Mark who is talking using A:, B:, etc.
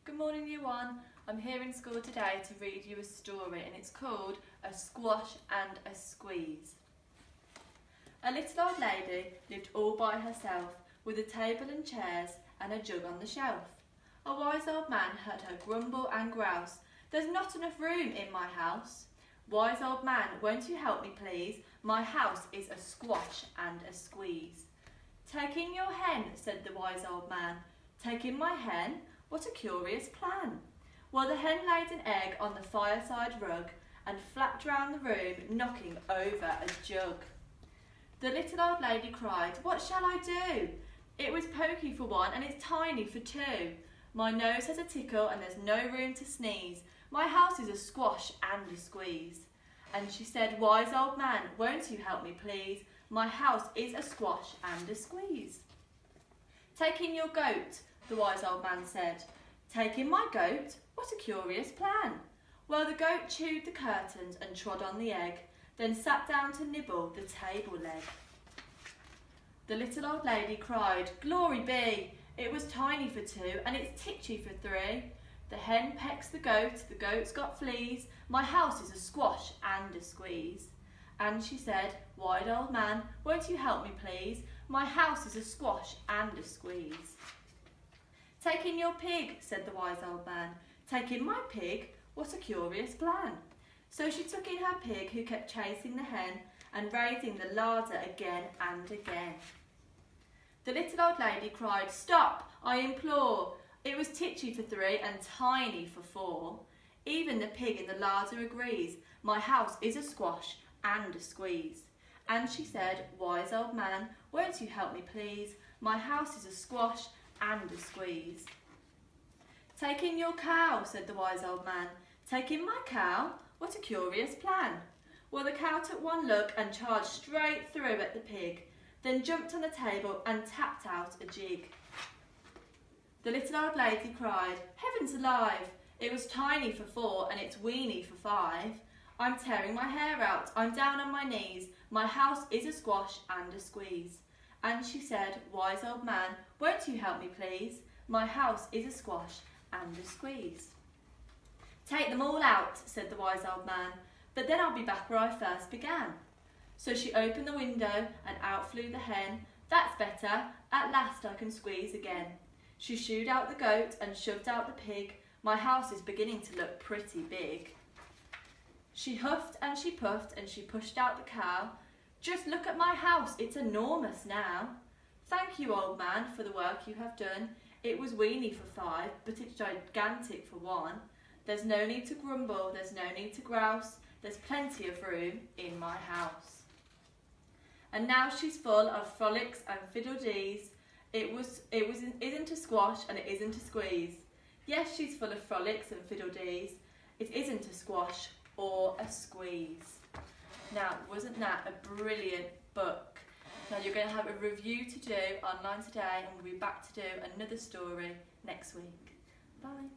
A: Good morning, Year 1. I'm here in school today to read you a story, and it's called A Squash and a Squeeze. A little old lady lived all by herself, with a table and chairs and a jug on the shelf. A wise old man heard her grumble and grouse. "There's not enough room in my house." "Wise old man, won't you help me please? My house is a squash and a squeeze." "Take in your hen," said the wise old man. "Take in my hen? What a curious plan." Well, the hen laid an egg on the fireside rug and flapped round the room, knocking over a jug. The little old lady cried, "What shall I do? It was pokey for one and it's tiny for two. My nose has a tickle and there's no room to sneeze. My house is a squash and a squeeze." And she said, "Wise old man, won't you help me please? My house is a squash and a squeeze." "Take in your goat," the wise old man said. "Take in my goat? What a curious plan." Well, the goat chewed the curtains and trod on the egg, then sat down to nibble the table leg. The little old lady cried, "Glory be! It was tiny for two and it's titchy for three. The hen pecks the goat's got fleas. My house is a squash and a squeeze." And she said, "Wise old man, won't you help me please? My house is a squash and a squeeze." "Take in your pig," said the wise old man. "Take in my pig? What a curious plan." So she took in her pig, who kept chasing the hen and raising the larder again and again. The little old lady cried, "Stop, I implore. It was titchy for three and tiny for four. Even the pig in the larder agrees. My house is a squash and a squeeze." And she said, "Wise old man, won't you help me please? My house is a squash and a squeeze." "Take in your cow," said the wise old man. "Take in my cow? What a curious plan." Well, the cow took one look and charged straight through at the pig, then jumped on the table and tapped out a jig. The little old lady cried, "Heavens alive! It was tiny for four and it's weeny for five. I'm tearing my hair out, I'm down on my knees. My house is a squash and a squeeze." And she said, "Wise old man, won't you help me please? My house is a squash and a squeeze." "Take them all out," said the wise old man, "but then I'll be back where I first began." So she opened the window and out flew the hen. "That's better, at last I can squeeze again." She shooed out the goat and shoved out the pig. My house is beginning to look pretty big. She huffed and she puffed and she pushed out the cow. "Just look at my house, it's enormous now." "Thank you, old man, for the work you have done. It was weeny for five, but it's gigantic for one. There's no need to grumble, there's no need to grouse. There's plenty of room in my house." And now she's full of frolics and fiddle-dees. It isn't a squash and it isn't a squeeze. Yes, she's full of frolics and fiddle-dees. It isn't a squash or a squeeze. Now, wasn't that a brilliant book? Now you're going to have a review to do online today, and we'll be back to do another story next week. Bye.